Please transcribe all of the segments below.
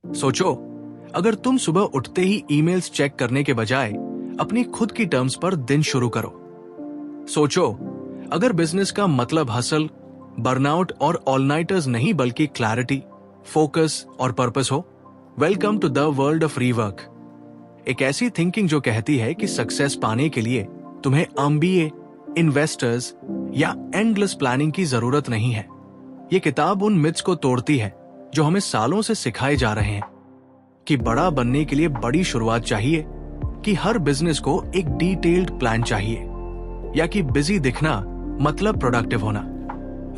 सोचो, अगर तुम सुबह उठते ही ईमेल्स चेक करने के बजाय अपनी खुद की टर्म्स पर दिन शुरू करो। सोचो, अगर बिजनेस का मतलब हसल, बर्नआउट और ऑल नाइटर्स नहीं बल्कि क्लैरिटी, फोकस और पर्पस हो। Welcome to the world of Rework. एक ऐसी थिंकिंग जो कहती है कि सक्सेस पाने के लिए तुम्हें एमबीए, इन्वेस्टर्स या एंडलेस प्लानिंग की जरूरत नहीं है। ये किताब उन मिथ्स को तोड़ती है जो हमें सालों से सिखाए जा रहे हैं कि बड़ा बनने के लिए बड़ी शुरुआत चाहिए, कि हर बिजनेस को एक डिटेल्ड प्लान चाहिए, या कि बिजी दिखना मतलब प्रोडक्टिव होना।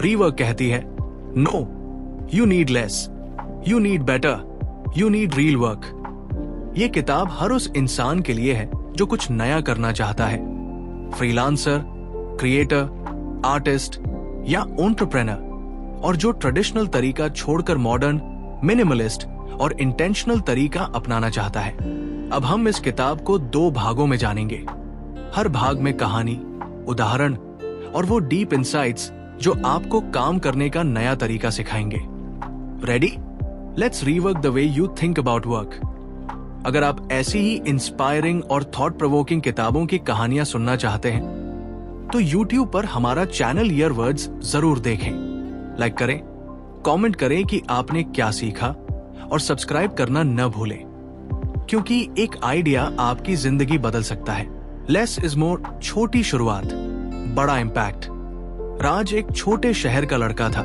रीवर्क कहती है, no, you need less, you need better, you need real work. ये किताब हर उस इंसान के लिए है जो कुछ नया करना चाहता है, फ्रीलांसर, क्रिएटर, आर्टिस्ट या एंटरप्रेन्योर, और जो ट्रेडिशनल तरीका छोड़कर मॉडर्न, मिनिमलिस्ट और इंटेंशनल तरीका अपनाना चाहता है। अब हम इस किताब को 2 भागों में जानेंगे। हर भाग में कहानी, उदाहरण और वो डीप इंसाइट्स जो आपको काम करने का नया तरीका सिखाएंगे। Ready? Let's rework the way you think about work. अगर आप ऐसी ही इंस्पायरिंग और थॉट प्रोवोकिंग किताबों की कहानियां सुनना चाहते हैं तो YouTube पर हमारा चैनल ईयरवर्ड्स जरूर देखें। लाइक करें, कमेंट करें कि आपने क्या सीखा और सब्सक्राइब करना न भूलें, क्योंकि एक आइडिया आपकी जिंदगी बदल सकता है। लेस इज मोर, छोटी शुरुआत, बड़ा इम्पैक्ट। राज एक छोटे शहर का लड़का था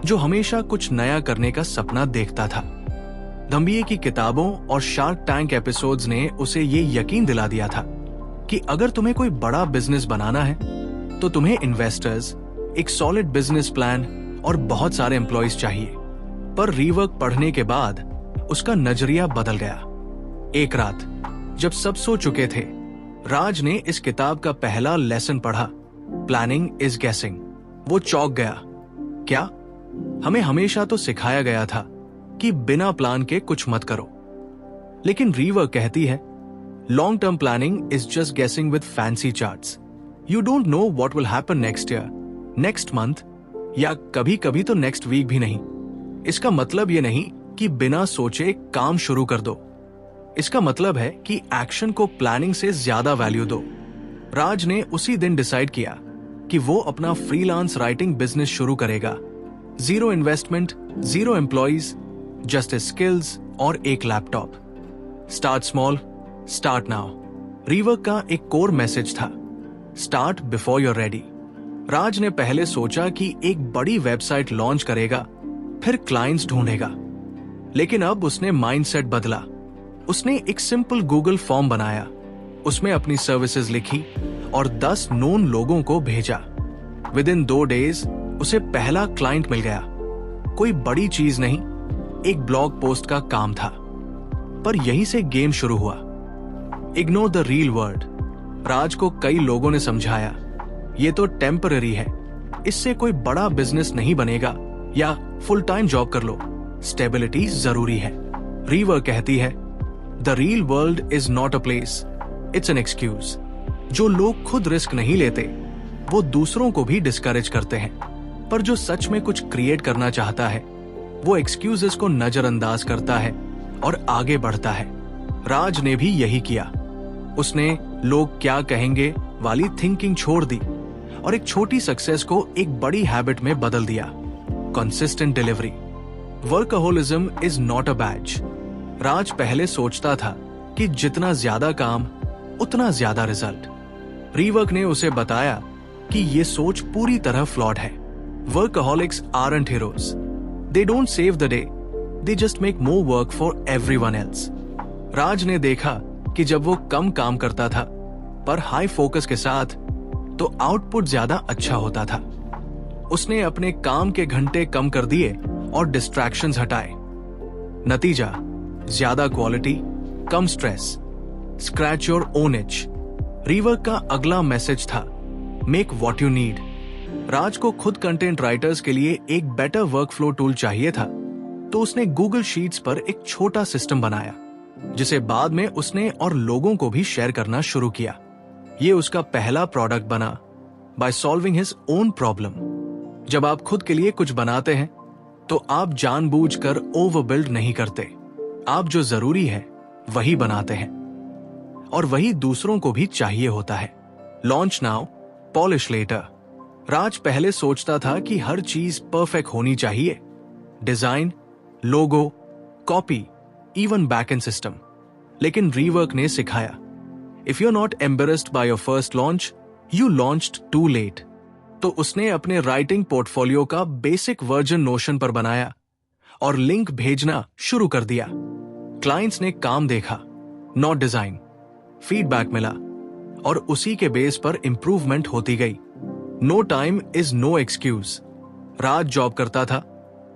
जो हमेशा कुछ नया करने का सपना देखता था। एमबीए की किताबों और शार्क टैंक एपिसोड्स ने उसे ये यकीन दिला दिया था कि अगर तुम्हें कोई बड़ा बिजनेस बनाना है तो तुम्हें इन्वेस्टर्स, एक सॉलिड बिजनेस प्लान और बहुत सारे एम्प्लॉइज चाहिए। पर रीवर्क पढ़ने के बाद उसका नजरिया बदल गया। एक रात जब सब सो चुके थे, राज ने इस किताब का पहला लेसन पढ़ा, प्लानिंग इज गेसिंग। वो चौंक गया। क्या? हमें हमेशा तो सिखाया गया था कि बिना प्लान के कुछ मत करो, लेकिन रीवर्क कहती है, long term planning is just guessing with fancy charts. You don't know what will happen next year, next month, या कभी कभी तो नेक्स्ट वीक भी नहीं। इसका मतलब ये नहीं कि बिना सोचे काम शुरू कर दो। इसका मतलब है कि एक्शन को प्लानिंग से ज्यादा वैल्यू दो। राज ने उसी दिन डिसाइड किया कि वो अपना फ्रीलांस राइटिंग बिजनेस शुरू करेगा। 0 इन्वेस्टमेंट, 0 एम्प्लॉइज, जस्ट स्किल्स और एक laptop. Start small, start now. Rework का एक कोर मैसेज था, स्टार्ट बिफोर यूर रेडी। राज ने पहले सोचा कि एक बड़ी वेबसाइट लॉन्च करेगा, फिर क्लाइंट्स ढूंढेगा, लेकिन अब उसने माइंडसेट बदला। उसने एक सिंपल गूगल फॉर्म बनाया, उसमें अपनी सर्विसेज लिखी और 10 नोन लोगों को भेजा। विद इन 2 डेज उसे पहला क्लाइंट मिल गया। कोई बड़ी चीज नहीं, एक ब्लॉग पोस्ट का काम था। पर यहीं से गेम शुरू हुआ। Ignore the real world. Raj को कई लोगों ने समझाया, ये तो टेम्पररी है, इससे कोई बड़ा बिजनेस नहीं बनेगा, या फुल टाइम जॉब कर लो, स्टेबिलिटी जरूरी है। रीवर्क कहती है, the real world is not a place, it's an excuse. जो लोग खुद रिस्क नहीं लेते वो दूसरों को भी डिस्करेज करते हैं, पर जो सच में कुछ क्रिएट करना चाहता है वो एक्सक्यूजेस को नजरअंदाज करता है और आगे बढ़ता है। राज ने भी यही किया। उसने लोग क्या कहेंगे वाली थिंकिंग छोड़ दी और एक छोटी सक्सेस को एक बड़ी हैबिट में बदल दिया, consistent delivery. Workaholism is not a badge. Raj पहले सोचता था कि जितना ज्यादा काम उतना ज्यादा रिजल्ट। रीवर्क ने उसे बताया कि ये सोच पूरी तरह फ्लॉड है। Workaholics aren't heroes, they don't save the day, they just make more work for everyone else. Raj ने देखा कि जब वो कम काम करता था पर हाई फोकस के साथ, तो आउटपुट ज्यादा अच्छा होता था। उसने अपने काम के घंटे कम कर दिए और डिस्ट्रैक्शंस हटाए। नतीजा, ज्यादा quality, come stress, scratch your own etch. Rework का अगला मैसेज था, मेक व्हाट यू नीड। राज को खुद कंटेंट राइटर्स के लिए एक बेटर वर्कफ्लो टूल चाहिए था, तो उसने गूगल शीट्स पर एक छोटा सिस्टम बनाया, जिसे बाद में उसने और लोगों को भी शेयर करना शुरू किया। ये उसका पहला प्रोडक्ट बना, by solving his own problem. जब आप खुद के लिए कुछ बनाते हैं तो आप जानबूझकर ओवरबिल्ड नहीं करते, आप जो जरूरी है वही बनाते हैं, और वही दूसरों को भी चाहिए होता है। Launch now, polish later. Raj पहले सोचता था कि हर चीज परफेक्ट होनी चाहिए, design, logo, copy, even backend system. लेकिन रीवर्क ने सिखाया, if you are not embarrassed by your first launch, you launched too late. तो उसने अपने राइटिंग पोर्टफोलियो का बेसिक वर्जन नोशन पर बनाया और लिंक भेजना शुरू कर दिया। क्लाइंट्स ने काम देखा, नॉट डिजाइन। फीडबैक मिला और उसी के बेस पर इंप्रूवमेंट होती गई। No time is no excuse. Raj job करता था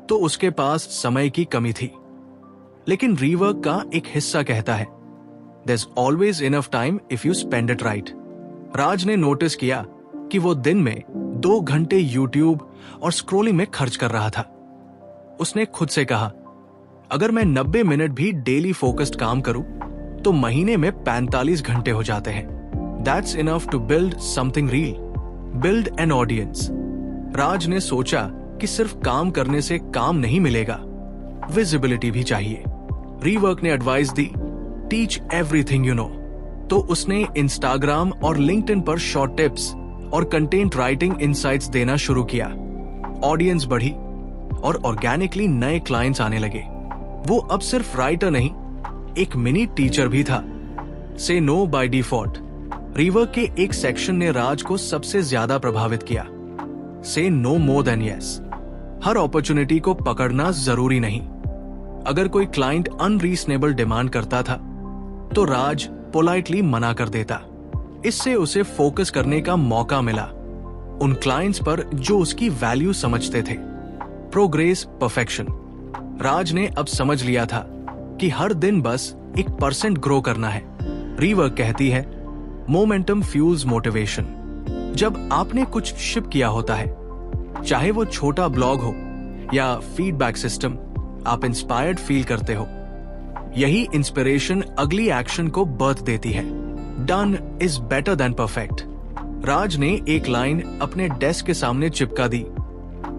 तो उसके पास समय की कमी थी, लेकिन रीवर्क का एक हिस्सा कहता है, there's always enough time if you spend it right। राज ने नोटिस किया कि वो दिन में 2 घंटे यूट्यूब और स्क्रोलिंग में खर्च कर रहा था। उसने खुद से कहा, अगर मैं 90 मिनट भी डेली फोकस्ड काम करूं तो महीने में 45 घंटे हो जाते हैं। That's enough to build something real, build an audience। राज ने सोचा कि सिर्फ काम करने से काम नहीं मिलेगा, विजिबिलिटी भी चाहिए। रीवर्क ने advice the, teach everything you know. तो उसने इंस्टाग्राम और लिंक्डइन पर शॉर्ट टिप्स और कंटेंट राइटिंग इनसाइट्स देना शुरू किया। ऑडियंस बढ़ी और ऑर्गेनिकली नए क्लाइंट्स आने लगे। वो अब सिर्फ राइटर नहीं, एक मिनी टीचर भी था। से नो बाय डिफॉल्ट, रीवर्क के एक सेक्शन ने राज को सबसे ज्यादा प्रभावित किया। से नो मोर देन यस। हर अपॉर्चुनिटी को पकड़ना जरूरी नहीं। अगर कोई क्लाइंट अनरीजनेबल डिमांड करता था तो राज पोलाइटली मना कर देता। इससे उसे फोकस करने का मौका मिला उन क्लाइंट्स पर जो उसकी वैल्यू समझते थे। Progress, perfection. राज ने अब समझ लिया था कि हर दिन बस 1% ग्रो करना है। रीवर्क कहती है, मोमेंटम फ्यूल्स मोटिवेशन। जब आपने कुछ शिप किया होता है, चाहे वो छोटा ब्लॉग हो या फीडबैक सिस्टम, आप इंस्पायर्ड फील करते हो। यही इंस्पिरेशन अगली एक्शन को बर्थ देती है। Done is better than perfect. Raj ने एक लाइन अपने डेस्क के सामने चिपका दी,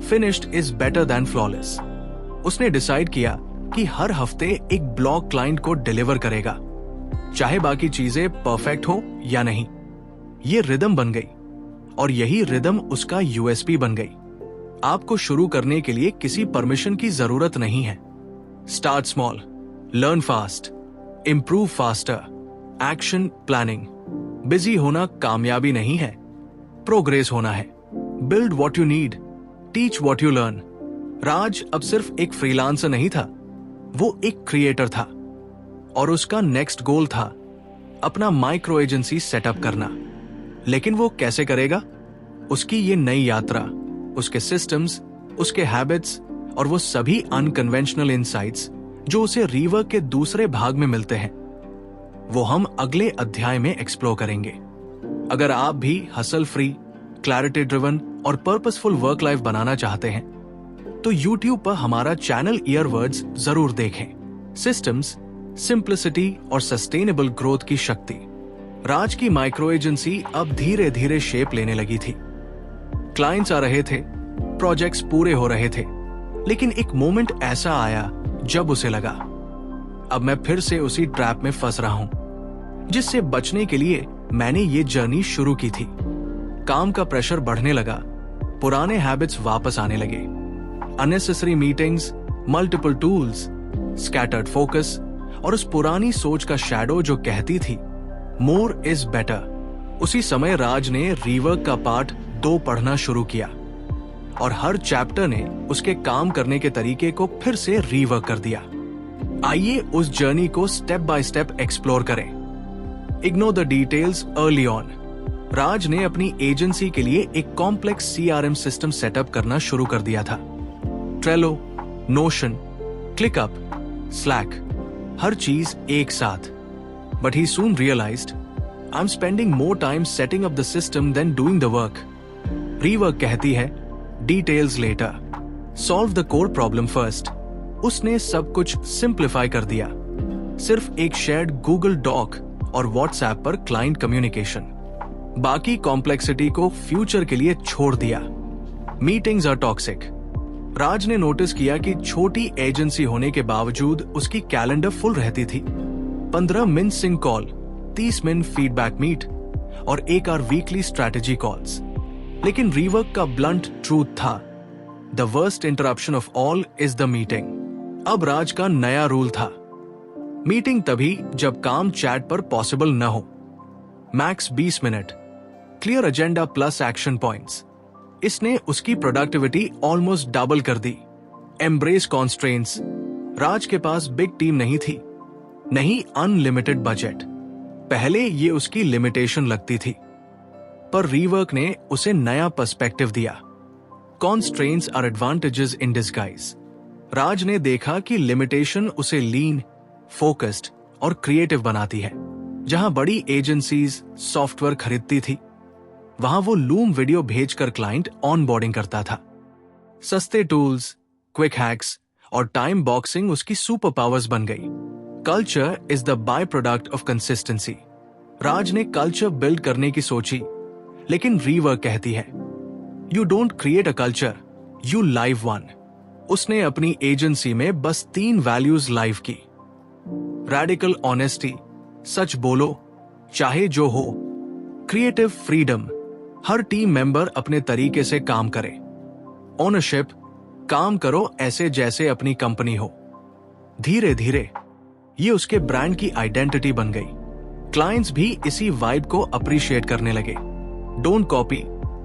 finished is better than flawless. उसने डिसाइड किया कि हर हफ्ते एक ब्लॉग क्लाइंट को डिलीवर करेगा, चाहे बाकी चीजें परफेक्ट हो या नहीं। ये रिदम बन गई और यही रिदम उसका यूएसपी बन गई। आपको शुरू करने के लिए किसी परमिशन की जरूरत नहीं है। Start small, learn fast, improve faster, action planning. Busy होना कामयाबी नहीं है, प्रोग्रेस होना है। Build what you need, teach what you learn. Raj अब सिर्फ एक फ्रीलांसर नहीं था, वो एक क्रिएटर था और उसका नेक्स्ट गोल था अपना माइक्रो एजेंसी सेटअप करना। लेकिन वो कैसे करेगा? उसकी ये नई यात्रा, उसके सिस्टम्स, उसके हैबिट्स और वो सभी अनकन्वेंशनल इनसाइट्स जो उसे रीवर्क के दूसरे भाग में मिलते हैं, वो हम अगले अध्याय में एक्सप्लोर करेंगे। अगर आप भी हसल फ्री, क्लैरिटी ड्रिवन और पर्पसफुल वर्क लाइफ बनाना चाहते हैं तो YouTube पर हमारा चैनल ईयरवर्ड्स जरूर देखें। सिस्टम्स, सिंप्लिसिटी और सस्टेनेबल ग्रोथ की शक्ति। राज की माइक्रो एजेंसी अब धीरे धीरे शेप लेने लगी थी। क्लाइंट्स आ रहे थे, प्रोजेक्ट्स पूरे हो रहे थे, लेकिन एक मोमेंट ऐसा आया जब उसे लगा, अब मैं फिर से उसी ट्रैप में फंस रहा हूं जिससे बचने के लिए मैंने ये जर्नी शुरू की थी। काम का प्रेशर बढ़ने लगा, पुराने हैबिट्स वापस आने लगे। Unnecessary meetings, multiple tools, scattered focus और उस पुरानी सोच का शैडो जो कहती थी मोर इज बेटर। उसी समय राज ने रीवर्क का पार्ट 2 पढ़ना शुरू किया और हर चैप्टर ने उसके काम करने के तरीके को फिर से रीवर्क कर दिया। आइए उस जर्नी को स्टेप बाय स्टेप एक्सप्लोर करें। Ignore the details early on. Raj ने अपनी एजेंसी के लिए एक कॉम्प्लेक्स CRM सिस्टम सेटअप करना शुरू कर दिया था। ट्रेलो, नोशन, क्लिकअप, स्लैक, हर चीज एक साथ। But he soon realised, I am spending more time setting up the system than doing the work. Rework कहती है, details later, solve the core problem first. उसने सब कुछ सिंप्लीफाई कर दिया। सिर्फ एक शेयर्ड गूगल डॉक और व्हाट्सएप पर क्लाइंट कम्युनिकेशन। बाकी कॉम्प्लेक्सिटी को फ्यूचर के लिए छोड़ दिया। मीटिंग्स आर टॉक्सिक, राज ने नोटिस किया कि छोटी एजेंसी होने के बावजूद उसकी कैलेंडर फुल रहती थी। 15 minute sync call, 30 minute feedback meet और 1 आवर वीकली स्ट्रैटेजी कॉल्स। लेकिन रीवर्क का ब्लंट ट्रूथ था, the worst interruption of all is the meeting. अब राज का नया रूल था, मीटिंग तभी जब काम चैट पर पॉसिबल न हो। Max 20 minute, clear agenda plus action points. इसने उसकी प्रोडक्टिविटी ऑलमोस्ट डबल कर दी। Embrace constraints. राज के पास बिग टीम नहीं थी, नहीं अनलिमिटेड बजट। पहले ये उसकी लिमिटेशन लगती थी, पर रीवर्क ने उसे नया पर्सपेक्टिव दिया। Constraints are advantages in disguise. Raj ने देखा कि लिमिटेशन उसे लीन, फोकस्ड और क्रिएटिव बनाती है। जहां बड़ी एजेंसीज सॉफ्टवेयर खरीदती थी, वहां वो लूम वीडियो भेजकर क्लाइंट ऑनबोर्डिंग करता था। सस्ते टूल्स, क्विक हैक्स और टाइम बॉक्सिंग उसकी सुपर पावर्स बन गई। Culture is the byproduct of consistency. Raj ने कल्चर बिल्ड करने की सोची, लेकिन रीवर्क कहती है you don't create a culture, you live one. उसने अपनी एजेंसी में बस 3 वैल्यूज लाइव की। रेडिकल ऑनेस्टी, सच बोलो चाहे जो हो। क्रिएटिव फ्रीडम, हर टीम मेंबर अपने तरीके से काम करे। ओनरशिप, काम करो ऐसे जैसे अपनी कंपनी हो। धीरे धीरे ये उसके ब्रांड की आइडेंटिटी बन गई। क्लाइंट्स भी इसी वाइब को अप्रिशिएट करने लगे। Don't copy,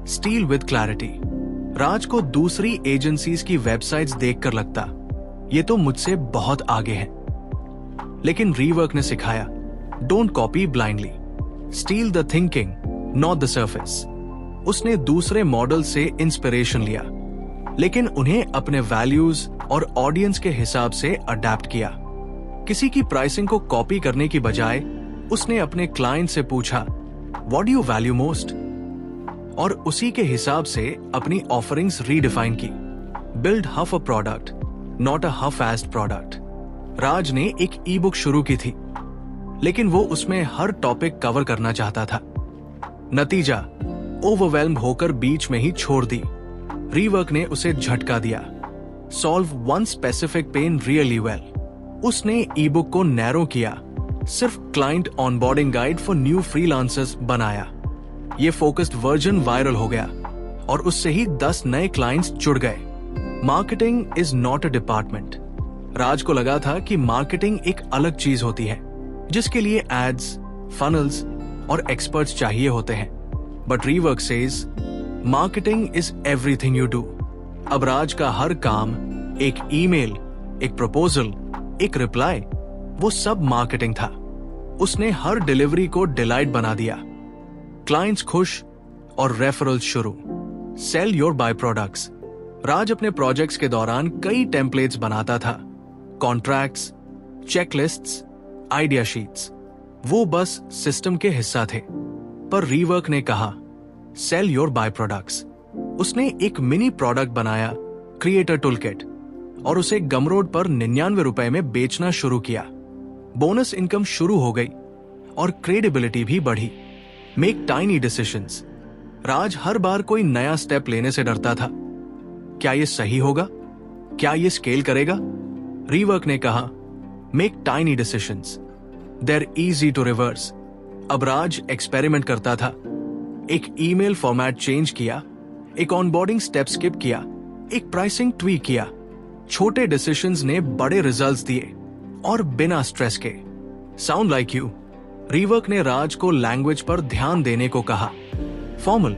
steal with clarity. Raj को दूसरी एजेंसीज की वेबसाइट्स देखकर लगता ये तो मुझसे बहुत आगे है, लेकिन रीवर्क ने सिखाया don't copy blindly, steel the thinking not the surface. उसने दूसरे मॉडल से इंस्पिरेशन लिया, लेकिन उन्हें अपने वैल्यूज और ऑडियंस के हिसाब से अडेप्ट किया। किसी की प्राइसिंग को कॉपी करने की बजाय उसने अपने क्लाइंट से पूछा what do you value most, और उसी के हिसाब से अपनी ऑफरिंग्स रीडिफाइन की। Build half a product, not a half assed product. Raj ने एक ई बुक शुरू की थी, लेकिन वो उसमें हर टॉपिक कवर करना चाहता था। नतीजा, ओवरवेल्म होकर बीच में ही छोड़ दी। रीवर्क ने उसे झटका दिया, solve one specific pain really well. उसने ई बुक को नैरो किया, सिर्फ client onboarding guide for new freelancers बनाया। ये फोकस्ड वर्जन वायरल हो गया और उससे ही 10 नए क्लाइंट्स जुड़ गए। Marketing is not a department. Raj को लगा था कि मार्केटिंग एक अलग चीज होती है जिसके लिए एड्स, फनल्स और एक्सपर्ट्स चाहिए होते हैं। But rework says marketing is everything you do. अब राज का हर काम, एक ईमेल, एक प्रपोजल, एक रिप्लाई, वो सब मार्केटिंग था। उसने हर डिलीवरी को डिलाइट बना दिया। क्लाइंट्स खुश और रेफरल्स शुरू। Sell your byproducts. Raj अपने प्रोजेक्ट्स के दौरान कई टेम्पलेट्स बनाता था, कॉन्ट्रैक्ट्स, चेकलिस्ट्स, आइडिया शीट्स। वो बस सिस्टम के हिस्सा थे। पर रीवर्क ने कहा सेल योर बाय प्रोडक्ट्स। उसने एक मिनी प्रोडक्ट बनाया, क्रिएटर टूलकिट, और उसे गमरोड पर 99 रुपए में बेचना शुरू किया। बोनस इनकम शुरू हो गई और क्रेडिबिलिटी भी बढ़ी। Make tiny decisions. राज हर बार कोई नया स्टेप लेने से डरता था। क्या ये सही होगा? क्या ये स्केल करेगा? रीवर्क ने कहा make tiny decisions, they're easy to reverse. अब राज एक्सपेरिमेंट करता था। एक ईमेल फॉर्मेट चेंज किया, एक ऑनबोर्डिंग स्टेप स्किप किया, एक प्राइसिंग ट्वीक किया। छोटे डिसीजंस ने बड़े रिजल्ट्स दिए और बिना स्ट्रेस के। Sound like you. रीवर्क ने राज को लैंग्वेज पर ध्यान देने को कहा। फॉर्मल,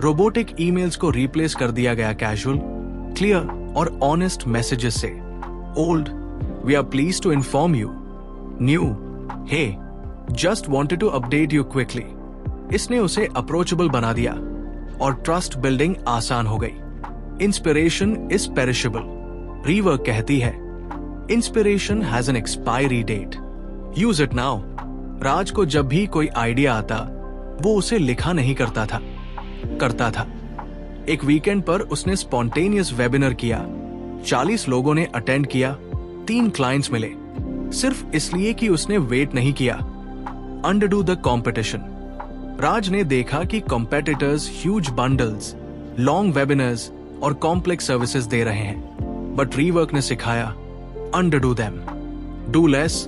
रोबोटिक ईमेल्स को रिप्लेस कर दिया गया कैजुअल, क्लियर और ऑनेस्ट मैसेजेस से। Old, we are pleased to inform you. New, hey, just wanted to update you quickly. इसने उसे अप्रोचेबल बना दिया और ट्रस्ट बिल्डिंग आसान हो गई। Inspiration is perishable. रीवर्क कहती है inspiration has an expiry date, use it now. Raj को जब भी कोई आइडिया आता, वो उसे लिखा नहीं करता था। एक वीकेंड पर उसने स्पॉन्टेनियस वेबिनार किया। 40 लोगों ने अटेंड किया, 3 क्लाइंट्स मिले, सिर्फ इसलिए कि उसने वेट नहीं किया। अंडरडू द कॉम्पिटिशन। राज ने देखा कि competitors huge bundles, long webinars और कॉम्प्लेक्स सर्विसेज दे रहे हैं, बट रीवर्क ने सिखाया underdo them, do less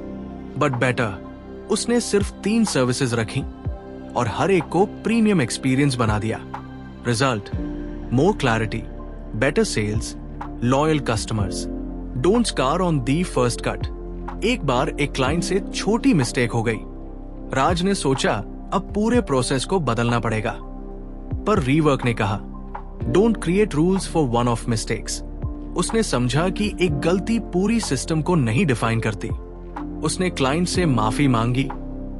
but better. उसने सिर्फ 3 सर्विसेज रखी और हर एक को प्रीमियम एक्सपीरियंस बना दिया। Result, more clarity, better sales, loyal customers. Don't scar on the first cut. एक बार एक क्लाइंट से छोटी मिस्टेक हो गई। राज ने सोचा अब पूरे प्रोसेस को बदलना पड़ेगा, पर रीवर्क ने कहा don't create rules for one of mistakes. उसने समझा कि एक गलती पूरी सिस्टम को नहीं डिफाइन करती। उसने क्लाइंट से माफी मांगी,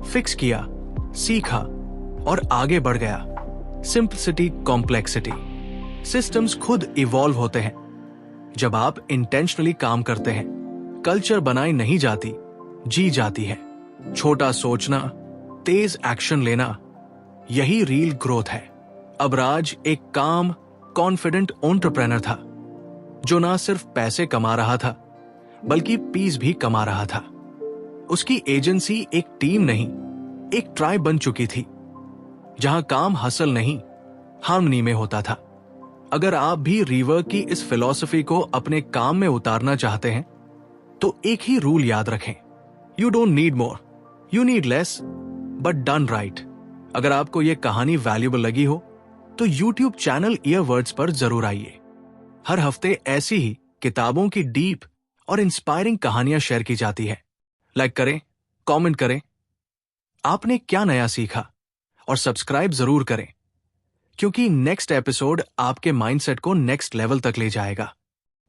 फिक्स किया, सीखा और आगे बढ़ गया। Simplicity, complexity. सिस्टम्स खुद इवॉल्व होते हैं जब आप इंटेंशनली काम करते हैं। कल्चर बनाई नहीं जाती, जी जाती है। छोटा सोचना, तेज एक्शन लेना, यही रियल ग्रोथ है। अब राज एक काम, कॉन्फिडेंट एंटरप्रेन्योर था जो ना सिर्फ पैसे कमा रहा था बल्कि पीस भी कमा रहा था। उसकी एजेंसी एक टीम नहीं, एक ट्राइब बन चुकी थी जहां काम हसल नहीं, हार्मनी में होता था। अगर आप भी रीवर्क की इस फिलॉसफी को अपने काम में उतारना चाहते हैं तो एक ही रूल याद रखें, you don't need more, you need less but done right. अगर आपको यह कहानी वैल्यूएबल लगी हो तो YouTube चैनल ईयरवर्ड्स पर जरूर आइए। हर हफ्ते ऐसी ही किताबों की डीप और इंस्पायरिंग कहानियां शेयर की जाती है। लाइक करें, कमेंट करें आपने क्या नया सीखा, और सब्सक्राइब जरूर करें क्योंकि नेक्स्ट एपिसोड आपके माइंडसेट को नेक्स्ट लेवल तक ले जाएगा।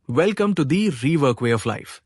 Welcome to the Rework way of life.